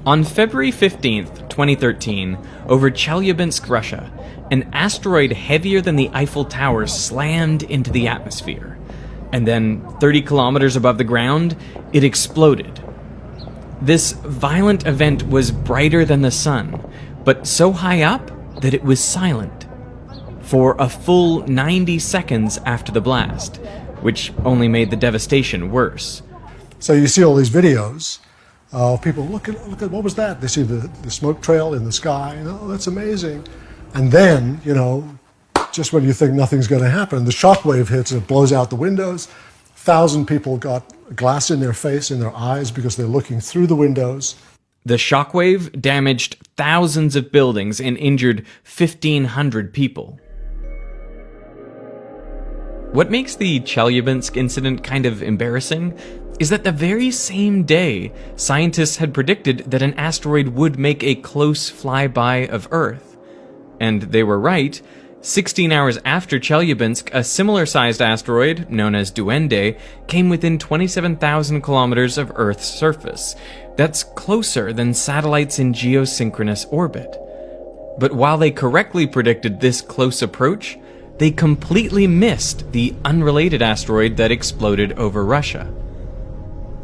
On February 15th, 2013, over Chelyabinsk, Russia, an asteroid heavier than the Eiffel Tower slammed into the atmosphere. And then, 30 kilometers above the ground, it exploded. This violent event was brighter than the sun, but so high up that it was silent for a full 90 seconds after the blast, which only made the devastation worse. So you see all these videos. People, look at what was that? They see the smoke trail in the sky, and oh, that's amazing. And then, just when you think nothing's going to happen, the shockwave hits and it blows out the windows. 1,000 people got glass in their face, in their eyes, because they're looking through the windows. The shockwave damaged thousands of buildings and injured 1,500 people. What makes the Chelyabinsk incident kind of embarrassing is that the very same day, scientists had predicted that an asteroid would make a close flyby of Earth. And they were right. 16 hours after Chelyabinsk, a similar-sized asteroid, known as Duende, came within 27,000 kilometers of Earth's surface. That's closer than satellites in geosynchronous orbit. But while they correctly predicted this close approach, they completely missed the unrelated asteroid that exploded over Russia.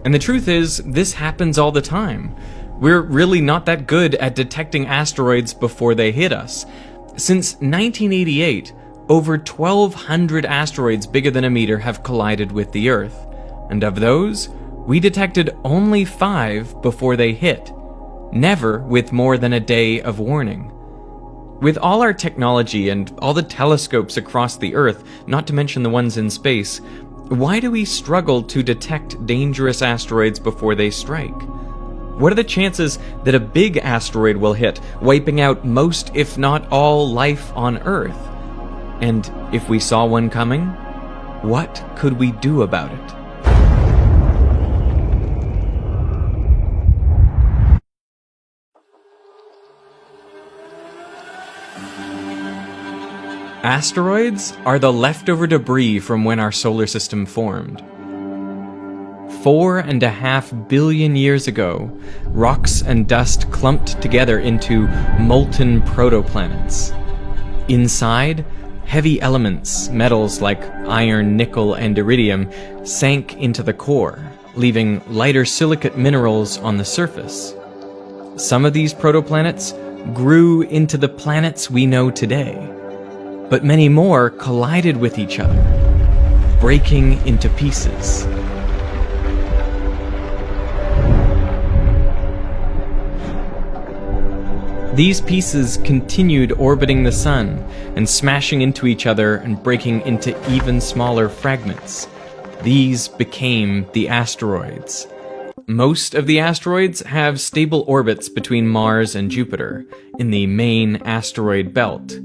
And the truth is, this happens all the time. We're really not that good at detecting asteroids before they hit us. Since 1988, over 1,200 asteroids bigger than a meter have collided with the Earth. And of those, we detected only 5 before they hit. Never with more than a day of warning. With all our technology and all the telescopes across the Earth, not to mention the ones in space, why do we struggle to detect dangerous asteroids before they strike? What are the chances that a big asteroid will hit, wiping out most, if not all, life on Earth? And if we saw one coming, what could we do about it? Asteroids are the leftover debris from when our solar system formed. 4.5 billion years ago, rocks and dust clumped together into molten protoplanets. Inside, heavy elements, metals like iron, nickel, and iridium, sank into the core, leaving lighter silicate minerals on the surface. Some of these protoplanets grew into the planets we know today, but many more collided with each other, breaking into pieces. These pieces continued orbiting the sun and smashing into each other and breaking into even smaller fragments. These became the asteroids. Most of the asteroids have stable orbits between Mars and Jupiter, in the main asteroid belt.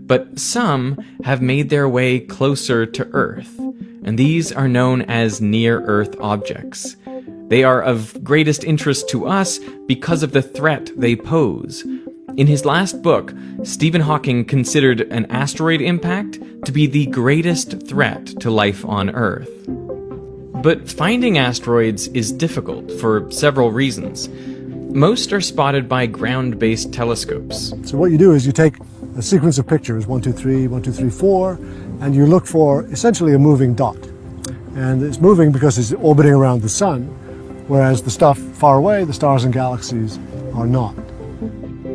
But some have made their way closer to Earth, and these are known as near-Earth objects. They are of greatest interest to us because of the threat they pose. In his last book, Stephen Hawking considered an asteroid impact to be the greatest threat to life on Earth. But finding asteroids is difficult for several reasons. Most are spotted by ground-based telescopes. So what you do is you take a sequence of pictures, 1, 2, 3, 1, 2, 3, 4, and you look for essentially a moving dot. And it's moving because it's orbiting around the sun, whereas the stuff far away, the stars and galaxies, are not.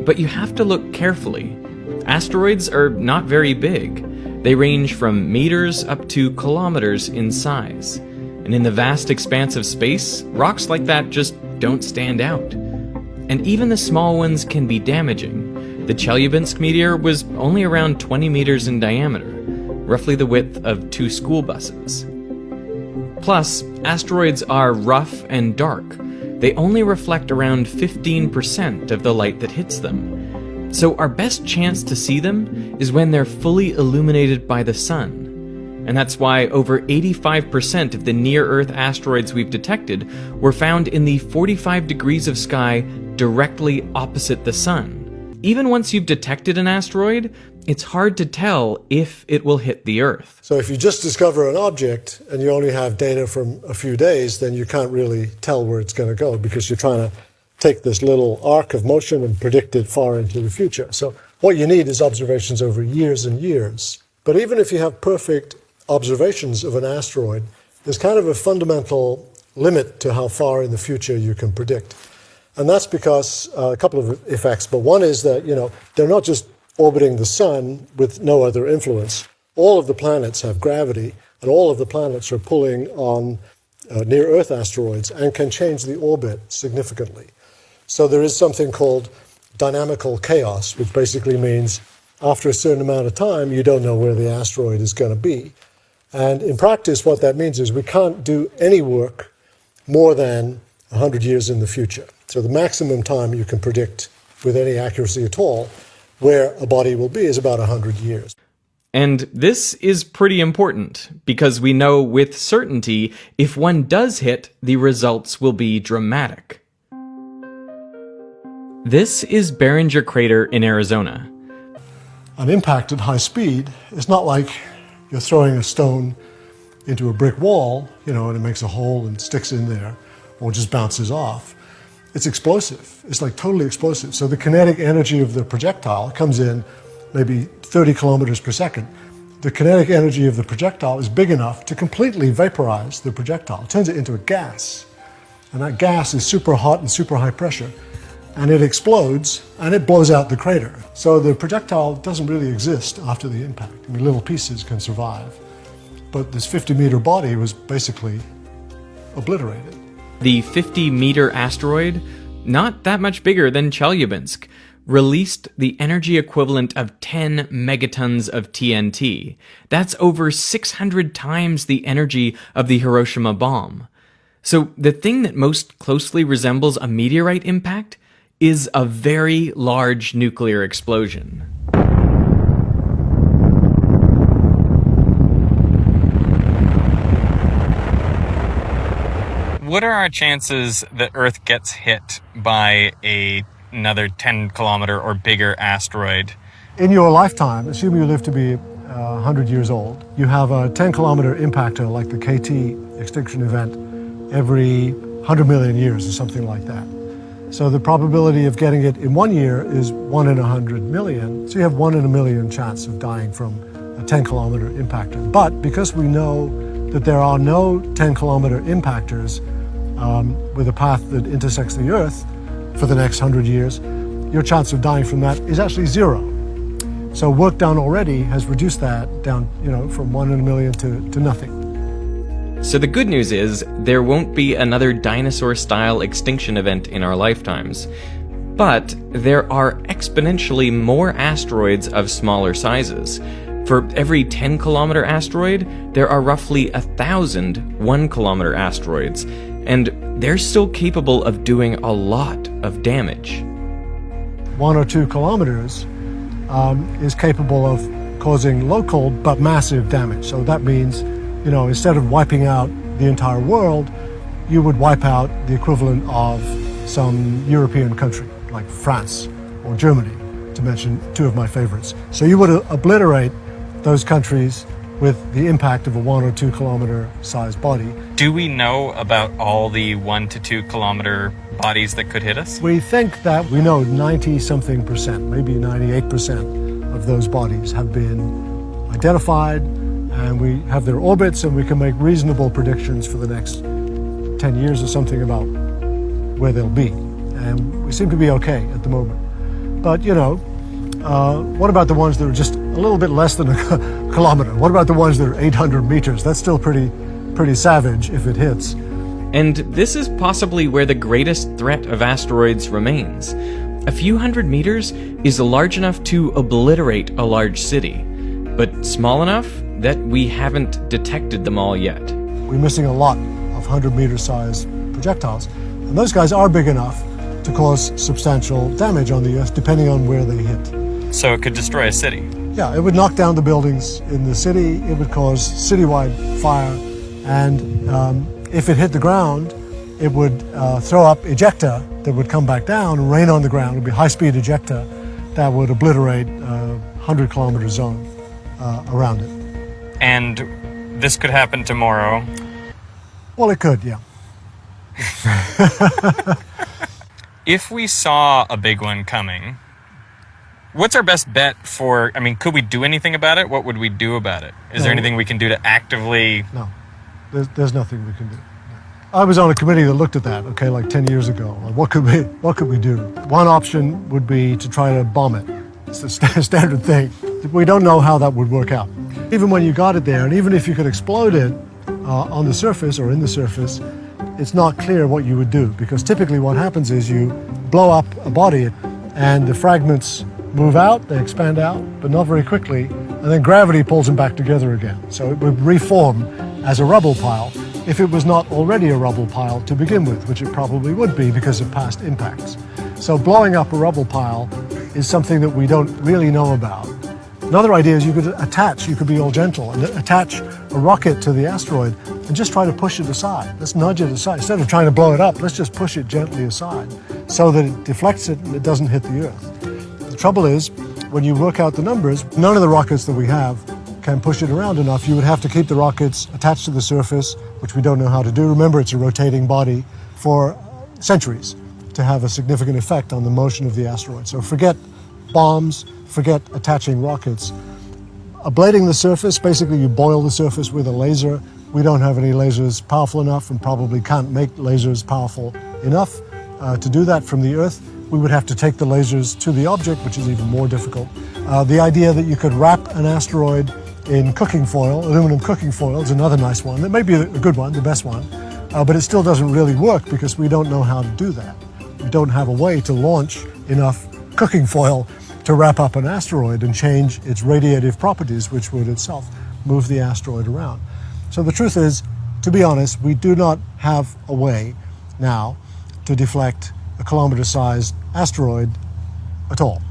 But you have to look carefully. Asteroids are not very big. They range from meters up to kilometers in size. And in the vast expanse of space, rocks like that just don't stand out. And even the small ones can be damaging. The Chelyabinsk meteor was only around 20 meters in diameter, roughly the width of 2 school buses. Plus, asteroids are rough and dark. They only reflect around 15% of the light that hits them. So our best chance to see them is when they're fully illuminated by the sun. And that's why over 85% of the near-Earth asteroids we've detected were found in the 45 degrees of sky directly opposite the sun. Even once you've detected an asteroid, it's hard to tell if it will hit the Earth. So if you just discover an object and you only have data from a few days, then you can't really tell where it's going to go because you're trying to take this little arc of motion and predict it far into the future. So what you need is observations over years and years. But even if you have perfect observations of an asteroid, there's kind of a fundamental limit to how far in the future you can predict. And that's because a couple of effects. But one is that, they're not just orbiting the sun with no other influence. All of the planets have gravity, and all of the planets are pulling on near-Earth asteroids and can change the orbit significantly. So there is something called dynamical chaos, which basically means after a certain amount of time, you don't know where the asteroid is going to be. And in practice, what that means is we can't do any work more than 100 years in the future. So the maximum time you can predict with any accuracy at all where a body will be is about 100 years. And this is pretty important, because we know with certainty if one does hit, the results will be dramatic. This is Barringer Crater in Arizona. An impact at high speed is not like you're throwing a stone into a brick wall, and it makes a hole and sticks in there, or just bounces off. It's explosive. It's like totally explosive. So the kinetic energy of the projectile comes in maybe 30 kilometers per second. The kinetic energy of the projectile is big enough to completely vaporize the projectile. It turns it into a gas. And that gas is super hot and super high pressure. And it explodes, and it blows out the crater. So the projectile doesn't really exist after the impact. I mean, little pieces can survive. But this 50-meter body was basically obliterated. The 50-meter asteroid, not that much bigger than Chelyabinsk, released the energy equivalent of 10 megatons of TNT. That's over 600 times the energy of the Hiroshima bomb. So the thing that most closely resembles a meteorite impact is a very large nuclear explosion. What are our chances that Earth gets hit by another 10-kilometer or bigger asteroid? In your lifetime, assume you live to be 100 years old, you have a 10-kilometer impactor like the KT extinction event every 100 million years or something like that. So the probability of getting it in 1 year is 1 in 100 million. So you have 1 in a million chance of dying from a 10-kilometer impactor. But because we know that there are no 10-kilometer impactors with a path that intersects the Earth for the next 100 years, your chance of dying from that is actually 0. So work done already has reduced that down, from 1 in a million to nothing. So the good news is there won't be another dinosaur-style extinction event in our lifetimes. But there are exponentially more asteroids of smaller sizes. For every 10-kilometer asteroid, there are roughly 1,000 1-kilometer asteroids, and they're still capable of doing a lot of damage. 1 or 2 kilometers is capable of causing local but massive damage. So that means, instead of wiping out the entire world, you would wipe out the equivalent of some European country, like France or Germany, to mention 2 of my favorites. So you would obliterate those countries with the impact of a 1 or 2 kilometer sized body. Do we know about all the 1 to 2 kilometer bodies that could hit us? We think that we know 90-something%, maybe 98% of those bodies have been identified, and we have their orbits, and we can make reasonable predictions for the next 10 years or something about where they'll be. And we seem to be okay at the moment. But, what about the ones that are just a little bit less than a kilometer? What about the ones that are 800 meters? That's still pretty savage if it hits. And this is possibly where the greatest threat of asteroids remains. A few hundred meters is large enough to obliterate a large city, but small enough that we haven't detected them all yet. We're missing a lot of 100-meter sized projectiles, and those guys are big enough to cause substantial damage on the Earth, depending on where they hit. So it could destroy a city? Yeah, it would knock down the buildings in the city, it would cause citywide fire, and if it hit the ground, it would throw up ejecta that would come back down and rain on the ground. It would be high-speed ejecta that would obliterate a 100-kilometer zone around it. And this could happen tomorrow? Well, it could, yeah. If we saw a big one coming, what's our best bet for, I mean, could we do anything about it? What would we do about it? Is there anything we can do to actively... No, there's nothing we can do. I was on a committee that looked at that, okay, like 10 years ago. Like, what could we do? One option would be to try to bomb it. It's the standard thing. We don't know how that would work out. Even when you got it there, and even if you could explode it on the surface or in the surface, it's not clear what you would do, because typically what happens is you blow up a body and the fragments move out, they expand out, but not very quickly, and then gravity pulls them back together again. So it would reform as a rubble pile if it was not already a rubble pile to begin with, which it probably would be because of past impacts. So blowing up a rubble pile is something that we don't really know about. Another idea is you could be all gentle and attach a rocket to the asteroid and just try to push it aside. Let's nudge it aside. Instead of trying to blow it up, let's just push it gently aside so that it deflects it and it doesn't hit the Earth. The trouble is, when you work out the numbers, none of the rockets that we have can push it around enough. You would have to keep the rockets attached to the surface, which we don't know how to do. Remember, it's a rotating body for centuries to have a significant effect on the motion of the asteroid. So forget bombs, forget attaching rockets. Ablating the surface, basically you boil the surface with a laser. We don't have any lasers powerful enough and probably can't make lasers powerful enough to do that from the Earth. We would have to take the lasers to the object, which is even more difficult. The idea that you could wrap an asteroid in cooking foil, aluminum cooking foil, is another nice one. That may be a good one, the best one, but it still doesn't really work because we don't know how to do that. We don't have a way to launch enough cooking foil to wrap up an asteroid and change its radiative properties, which would itself move the asteroid around. So the truth is, to be honest, we do not have a way now to deflect a kilometer-sized asteroid at all.